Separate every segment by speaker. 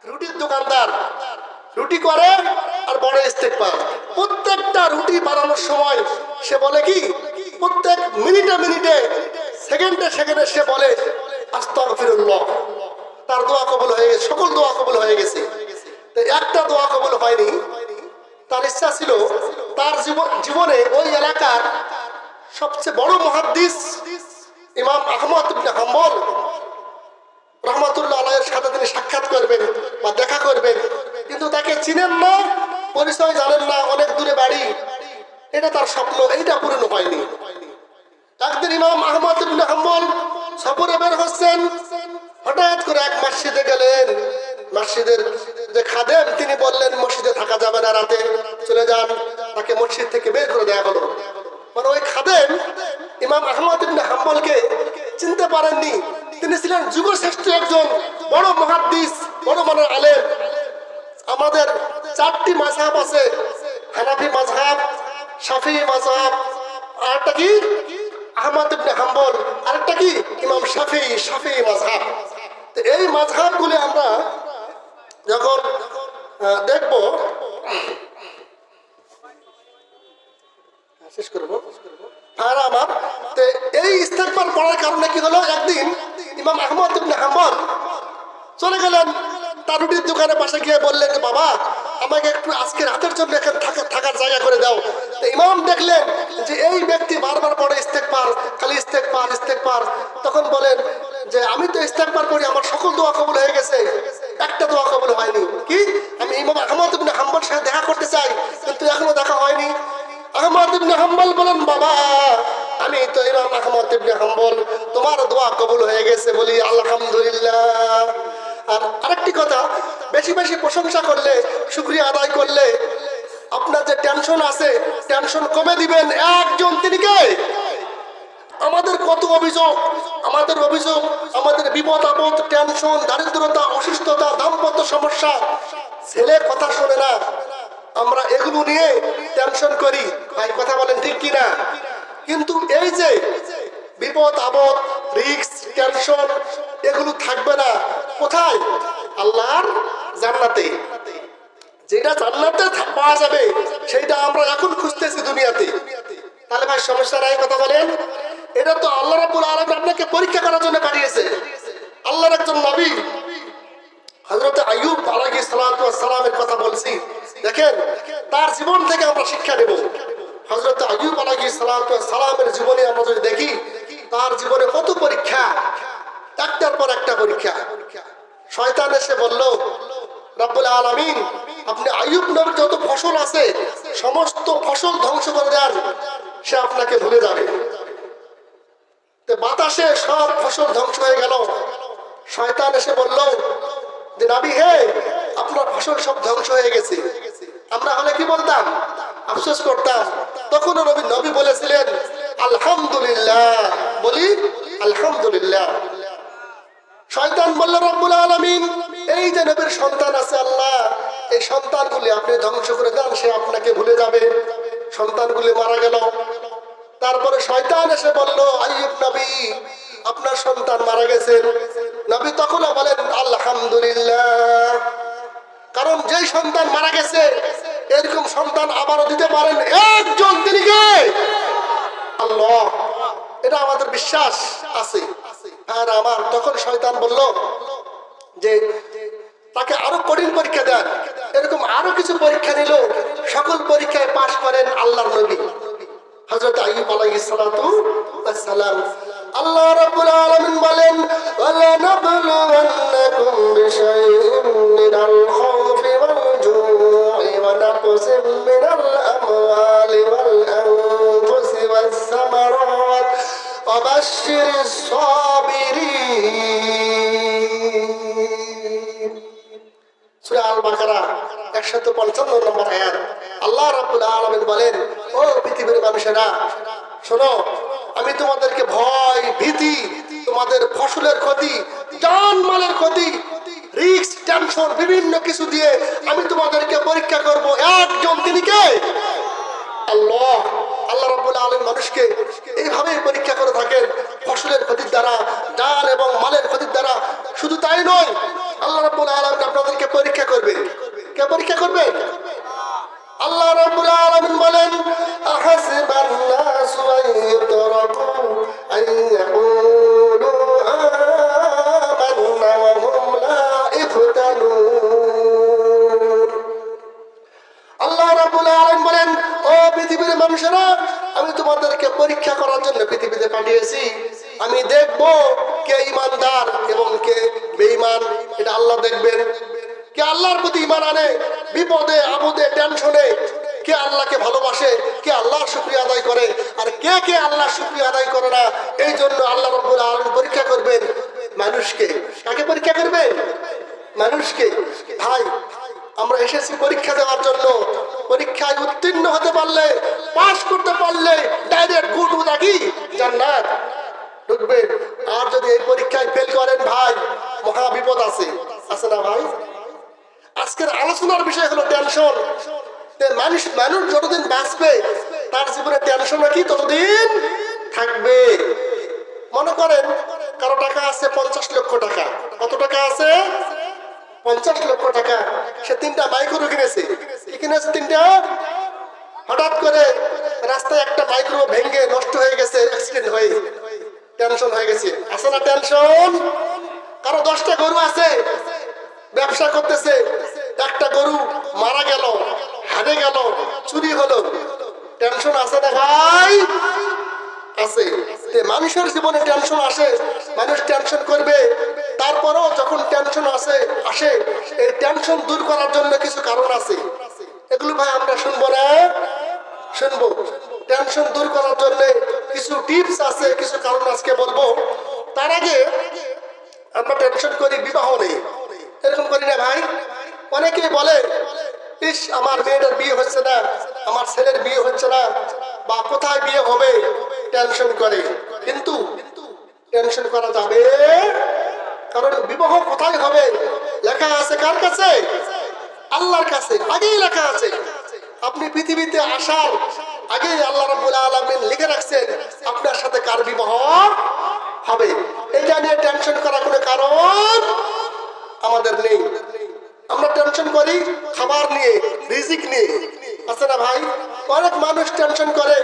Speaker 1: রুটির দোকানদার রুটি করে আর বড় ইস্তেগফার। প্রত্যেকটা রুটি বানানোর সময় সে বলে কি, প্রত্যেক মিনিটে মিনিটে সেকেন্ডে সেকেন্ডে সে বলে আস্তাগফিরুল্লাহ। তার দোয়া কবুল হয়ে গেছে, সকল দোয়া কবুল হয়ে গেছে। তো একটা দোয়া কবুল হয়নি। তার ইচ্ছা ছিল তার জীবনে ওই এলাকার সবচেয়ে বড় মুহাদ্দিস ইমাম আহমদ ইবনে হাম্বল রহমাতুল্লাহ আলাইহির সাথে তিনি সাক্ষাৎ করবেন বা দেখা করবেন, কিন্তু তাকে চিনেন না, পরিচয় জানেন না, অনেক দূরে বাড়ি। এটা তার স্বপ্ন, এইটা পূরণ হয়নি। একদিন ইমাম আহমদ ইবনে হাম্বল সফরে বের হচ্ছেন, হঠাৎ করে এক মসজিদে গেলেন। মসজিদের যে খাদেম তিনি বললেন মসজিদে থাকা যাবে না, রাতে চলে যান। তাকে মসজিদ থেকে বের করে দেওয়া হলো। মানে ওই খাদেম ইমাম আহমদ ইবনে হাম্বলকে চিনতে পারেননি। তিনি ছিলেন যুগশ্রেষ্ঠ একজন বড় মুহাদ্দিস, বড় মানের আলেম। আমাদের 4টি মাযহাব আছে, হানাফি মাযহাব, শাফিঈ মাযহাব, আরেকটা কি আহমদ ইবনে হাম্বল, আরেকটা কি ইমাম শাফিঈ মাযহাব। তো এই মাযহাবগুলি আমরা যখন দেখব, শেষ করবো আর আমার এই ইস্তেগফার পড়ার কারণে কি হলো, একদিন ইমাম আহমদ ইবনে হাম্বল চলে গেলেন তার রুটির দোকানের পাশে গিয়ে বললেন যে বাবা আমাকে একটু আজকে রাতের জন্য এখানে থাকার জায়গা করে দাও। ইমাম দেখলেন যে এই ব্যক্তি বারবার পড়ে ইস্তেগফার, খালি ইস্তেগফার। তখন বলেন যে আমি তো ইস্তেগফার করি, আমার সকল দোয়া কবুল হয়ে গেছে, একটা দোয়া কবুল হয়নি। কি, আমি ইমাম আহমদ ইবনে হাম্বল সাথে দেখা করতে চাই, কিন্তু এখনো দেখা হয়নি। আহমদ ইবনে হাম্বল বলেন বাবা আমি তো ইমাম আহমদ ইবনে হাম্বল, তোমার দোয়া কবুল হয়ে গেছে, বলি আলহামদুলিল্লাহ। আর আরেকটি কথা, বেশি বেশি প্রশংসা করলে, শুকরিয়া আদায় করলে আপনার যে টেনশন আছে টেনশন কমে দিবেন। একজন তিনি কে? আমাদের কত অভিযোগ, আমাদের বিপদ আপদ, টেনশন, দারিদ্রতা, অসুস্থতা, দাম্পত্য সমস্যা, ছেলে কথা শোনে না, আমরা এগুলো নিয়ে টেনশন করি। ভাই কথা বলেন ঠিক কিনা? কিন্তু এই যে বিপদ আপদ, রিস্ক, টেনশন এগুলো থাকবে না কোথায়? আল্লাহর জান্নাতে। যেটা জান্নাতে পাওয়া যাবে সেটা আমরা এখন খুঁজতেছি দুনিয়াতে। তাহলে ভাই সমস্যা নাই, কথা বলেন। এটা তো আল্লাহ রাব্বুল আলামিন আপনাকে পরীক্ষা করার জন্য পাঠিয়েছে। আল্লাহর একজন নবী হযরত আইয়ুব আলাইহিস সালাতু ওয়াস সালামের কথা বলছি, দেখেন তার জীবন থেকে আমরা শিক্ষা নেব। হযরত আইয়ুব আলাইহিস সালাতু ওয়াস সালামের জীবনে আমরা যদি দেখি, তার জীবনে কত পরীক্ষা, একটার পর একটা পরীক্ষা। শয়তান এসে বলল রব্বুল আলামিন আপনি আইয়ুব নবীর যত ফসল আছে সমস্ত ফসল ধ্বংস করে দেন, সে আপনাকে ভুলে যাবে। বাতাসে সব ফসল ধ্বংস হয়ে গেল। শয়তান এসে বলল যে নবী হে, আপনার ফসল সব ধ্বংস হয়ে গেছে। আমরা হলে কি বলতাম? আফসোস করতাম। তখন নবী বলেছিলেন আলহামদুলিল্লাহ, বলি আলহামদুলিল্লাহ। শয়তান বলল রব্বুল আলামিন এই যে নবীর সন্তান আছে আল্লাহ, এই সন্তানগুলি আপনি ধ্বংস করে দেন, সে আপনাকে ভুলে যাবে। সন্তানগুলি মারা গেল। তারপরে শয়তান এসে বলল আইয়ুব নবী আপনার সন্তান মারা গেছে। নবী তখনও বলেন আলহামদুলিল্লাহ, কারণ যেই সন্তান মারা গেছে এরকম সন্তান আবারও দিতে পারেন একজন, তিনি কে? আল্লাহ। এটা আমাদের বিশ্বাস আছে। আর আমার তখন শয়তান বলল যে তাকে আরো কঠিন পরীক্ষা দেন। এরকম আরো কিছু পরীক্ষা নিল, সকল পরীক্ষায় পাশ করেন আল্লাহর নবী হযরত আইয়ুব আলাইহিস সালাতু ওয়াস সালাম। আল্লাহ রাব্বুল আলামিন বলেন ওয়ালা নাবলুওয়ান্নাকুম বিশাইইন মিনাল খাউফি ওয়াল জু'i ওয়া নাকসিম মিনাল আমওয়ালি ওয়াল আনফুসি ওয়াস সামারাত ওয়া বাশশিরিস সাবিরিন। সূরা আল বাকারা 155 নম্বর আয়াত। আল্লাহ রাব্বুল আলামিন বলেন ও পৃথিবীর মানুষেরা শোনো, আমি তোমাদেরকে ভয়, ভীতি, তোমাদের ফসলের ক্ষতি, জানমালের ক্ষতি, রিস্ক, টেনশন বিভিন্ন কিছু দিয়ে আমি তোমাদেরকে পরীক্ষা করব। একজন, তিনি কে? আল্লাহ। আল্লাহ রাব্বুল আলামিন মানুষকে এইভাবেই পরীক্ষা করে থাকেন, ফসলের ক্ষতির দ্বারা, জান এবং মালের ক্ষতির দ্বারা। শুধু তাই নয়, আল্লাহ রাব্বুল আলামিন আপনাদেরকে মানুষেরা, আমি তোমাদেরকে পরীক্ষা করার জন্য পৃথিবীতে পাঠিয়েছি। আমি দেখব কে ইমানদার এবং কে বেঈমান, এটা আল্লাহ দেখবেন। কে আল্লাহর প্রতি ইমান আনে বিপদে আপদে টেনশনে, কে আল্লাহকে ভালোবাসে, কে আল্লাহর শুকরিয়া আদায় করে, আর কে কে আল্লাহর শুকরিয়া আদায় করে না। এই জন্য আল্লাহ রাব্বুল আলামিন পরীক্ষা করবেন মানুষকে। কাকে পরীক্ষা করবেন? মানুষকে। ভাই, আমরা এসেছি পরীক্ষা দেওয়ার জন্য। পরীক্ষায় উত্তীর্ণ হতে পারলে, পাস করতে পারলে ডাইরেক্ট গুড নাকি জান্নাত ঢুকবে। আর যদি এই পরীক্ষায় ফেল করেন ভাই, মহা বিপদ আছে, আছে না ভাই? আজকের আলোচনার বিষয় হলো টেনশন। মানুষ যতদিন বাঁচবে তার জীবনে টেনশন কি ততদিন থাকবে। মনে করেন কারো টাকা আছে 50 লক্ষ টাকা। কত টাকা আছে? 50 লক্ষ টাকা। সে 3টা মাইক্রো কিনেছে। কি কিনেছে? 3টা। হঠাৎ করে রাস্তায় একটা মাইক্রো ভেঙে নষ্ট হয়ে গেছে, অ্যাক্সিডেন্ট হয়ে টেনশন হয়ে গেছে। আছে না টেনশন? কারো 10টা গরু আছে, ব্যবসা করতেছে, একটা গরু মারা গেল, হারিয়ে গেল, চুরি হলো, টেনশন আছে না ভাই? আছে। মানুষের জীবনে টেনশন আসে, মানুষ টেনশন করবে। তারপরও যখন টেনশন আসে এই টেনশন দূর করার জন্য কিছু কারণ আছে। এগুলো ভাই আমরা শুনবো না? শুনবো। টেনশন দূর করার জন্য কিছু টিপস আছে, কিছু কারণ আজকে বলবো। তার আগে আমরা টেনশন করি বিবাহ নেই, এরকম করি না ভাই? অনেকেই বলে, ইস আমার মেয়েটার বিয়ে হচ্ছে না, আমার ছেলের বিয়ে হচ্ছে না, বা কোথায় বিয়ে হবে, টেনশন করে। কিন্তু টেনশন করা যাবে, কারণ বিবাহ কোথায় হবে লেখা আছে কার কাছে? আল্লাহর কাছে। আগেই লেখা আছে। আপনি পৃথিবীতে আসার আগেই আল্লাহ রাব্বুল আলামিন লিখে রাখছেন আপনার সাথে কার বিবাহ হবে। এটা নিয়ে টেনশন করার কোনো কারণ আমাদের নেই। আমরা টেনশন করি খাবার নিয়ে, রিজিক নিয়ে, আছে না ভাই? অনেক মানুষ টেনশন করে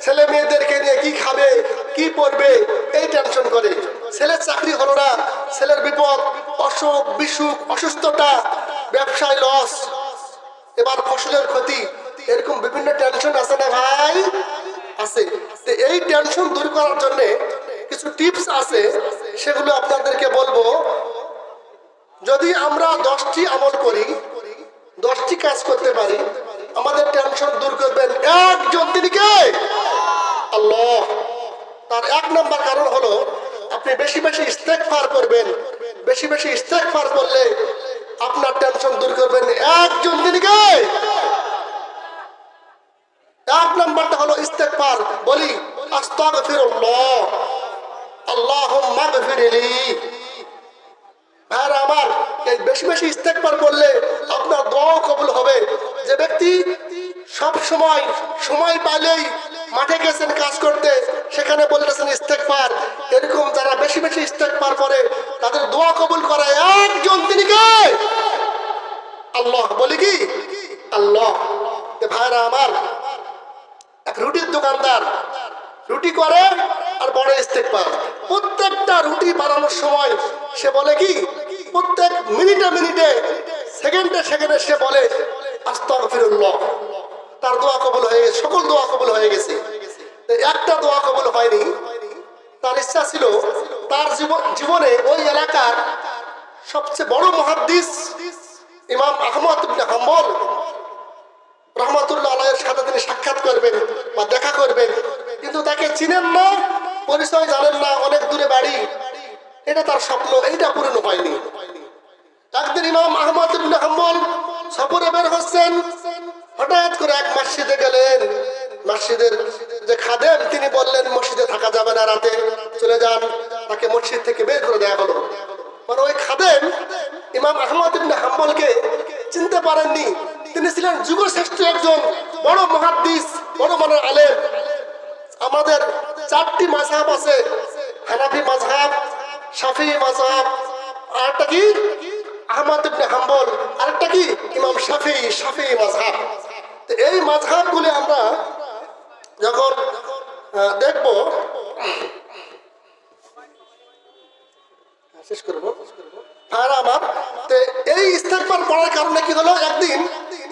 Speaker 1: ছেলে মেয়েদেরকে নিয়ে, কি খাবে, কি পড়বে, এই টেনশন করে। ছেলের চাকরি হলো না, ছেলের বিপদ, অসুখ বিসুখ, অসুস্থতা, ব্যবসায় লস, এবার ফসলের ক্ষতি, এরকম বিভিন্ন টেনশন আছে না ভাই? আছে। এই টেনশন দূর করার জন্য কিছু টিপস আছে, সেগুলো আপনাদেরকে বলবো। যদি আমরা 10টি আমল করি, 10টি কাজ করতে পারি, আমাদের টেনশন দূর করবেন একজন, তিনি কে? আল্লাহ। তার 1 নাম্বার কারণ হলো আপনি বেশি বেশি ইস্তেগফার করবেন। বেশি বেশি ইস্তেগফার করলে আপনার টেনশন দূর করবেন একজন, তিনি কে? 1 নাম্বারটা হলো ইস্তেগফার। বলি আস্তাগফিরুল্লাহ, আল্লাহুম্মা গফিরলি। আর আমার এই বেশি বেশি ইস্তেগফার করলে আপনার দোয়া কবুল হবে। যে ব্যক্তি সব সময় পাইলেই মাঠে গেছেন কাজ করতে, সেখানে বলতেছেন ইস্তেগফার, এরকম যারা বেশি বেশি ইস্তেগফার করে তাদের দোয়া কবুল করে একজন, তিনি কে? আল্লাহ। বলি কি? আল্লাহ। ভাইরা আমার, এক রুটির দোকানদার রুটি করে আর বড় ইস্তেগফার। প্রত্যেকটা রুটি বানানোর সময় সে বলে কি? প্রত্যেক মিনিটে সেকেন্ডে সে বলে আস্তাগফিরুল্লাহ। তার দোয়া কবুল হয়ে গেছে, সকল দোয়া কবুল হয়ে গেছে। একটা দোয়া কবুল হয়নি। তার ইচ্ছা ছিল তার জীবনে ওই এলাকার সবচেয়ে বড় মুহাদ্দিস ইমাম আহমদ ইবনে হাম্বল রাহমাতুল্লাহ আলাইহির সাথে তিনি সাক্ষাৎ করবেন বা দেখা করবেন, কিন্তু তাকে চিনেন না, পরিচয় জানেন না, অনেক দূরে বাড়ি। এটা তার স্বপ্ন, এইটা পূরণ হয়নি। একদিন ইমাম আহমদ ইবনে হাম্বল সফরে বের হচ্ছেন, হঠাৎ করে এক মসজিদে গেলেন। মসজিদের যে খাদেম তিনি বললেন মসজিদে থাকা যাবে না, রাতে চলে যান। তাকে মসজিদ থেকে বের করে দেওয়া হলো। মানে ওই খাদেম ইমাম আহমদ ইবনে হাম্বলকে চিনতে পারেননি। তিনি ছিলেন যুগশ্রেষ্ঠ একজন বড় মুহাদ্দিস, বড় মানের আলেম। আমাদের 4টি মাযহাব আছে, হানাফি মাযহাব, শাফিঈ মাযহাব, আরেকটা কি আহমদ ইবনে হাম্বল, আরেকটা কি ইমাম শাফিঈ মাযহাব। তো এই মাযহাবগুলি আমরা যখন দেখব, শেষ করব আর আমার এই ইস্তেগফার পড়ার কারণে কি হলো, একদিন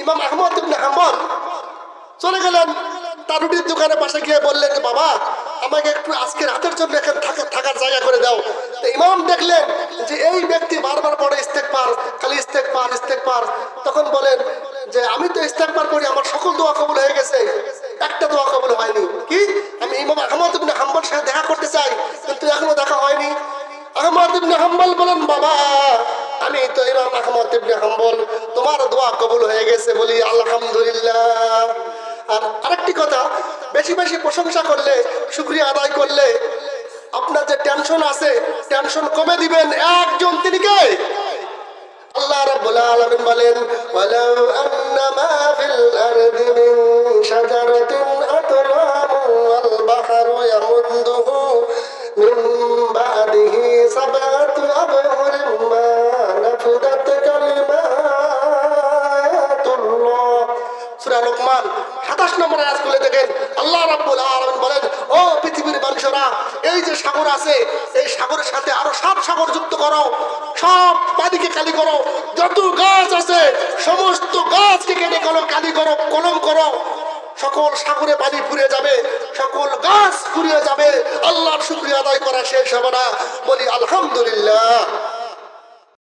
Speaker 1: ইমাম আহমদ ইবনে হাম্বল চলে গেলেন তার রুটির দোকানে পাশে গিয়ে বললেন যে বাবা আমাকে একটু আজকে রাতের জন্য এখানে থাকার জায়গা করে দাও। তো ইমাম দেখলেন যে এই ব্যক্তি বারবার পড়ে ইস্তেগফার, খালি ইস্তেগফার ইস্তেগফার। তখন বলেন যে আমি তো ইস্তেগফার করি, আমার সকল দোয়া কবুল হয়ে গেছে, একটা দোয়া কবুল হয়নি। কি? আমি ইমাম আহমদ ইবনে হাম্বল সাথে দেখা করতে চাই, কিন্তু এখনো দেখা হয়নি। আহমদ ইবনে হাম্বল বলেন বাবা আমি তো ইমাম আহমদ ইবনে হাম্বল, তোমার দোয়া কবুল হয়ে গেছে, বলি আলহামদুলিল্লাহ। আর আরেকটি কথা, বেশি বেশি প্রশংসা করলে, শুকরিয়া আদায় করলে আপনার যে টেনশন আছে টেনশন কমে দিবেন একজন, তিনি কে? আল্লাহ রাব্বুল আলামিন বলেন ওয়ালাউ আন্নামা ফিল আরদি মিন শাজারাতিন আকরামু ওয়াল বাহরু ইয়ামুদ্দুহু মিন বাদিহি সাবাতু আবহুরিন মা নাফিদাত কালিমাতুল্লাহ। সূরা লোকমান 27 নম্বর আয়াত খুলে দেখেন, আল্লাহ রাব্বুল আলামিন বলেন ও পৃথিবীর মানুষেরা, এই যে সাগর আছে এই সাগরের সাথে আরো 7 সাগর যুক্ত করো, সব পানিকে খালি করো, যত গাছ আছে সমস্ত গাছকে কেটে খালি করো, কলম করো, সকল সাগরে পানি ফুরিয়ে যাবে, সকল গাছ ফুরিয়ে যাবে, আল্লাহর শুকরিয়া আদায় করা শেষ হবে না, বলি আলহামদুলিল্লাহ।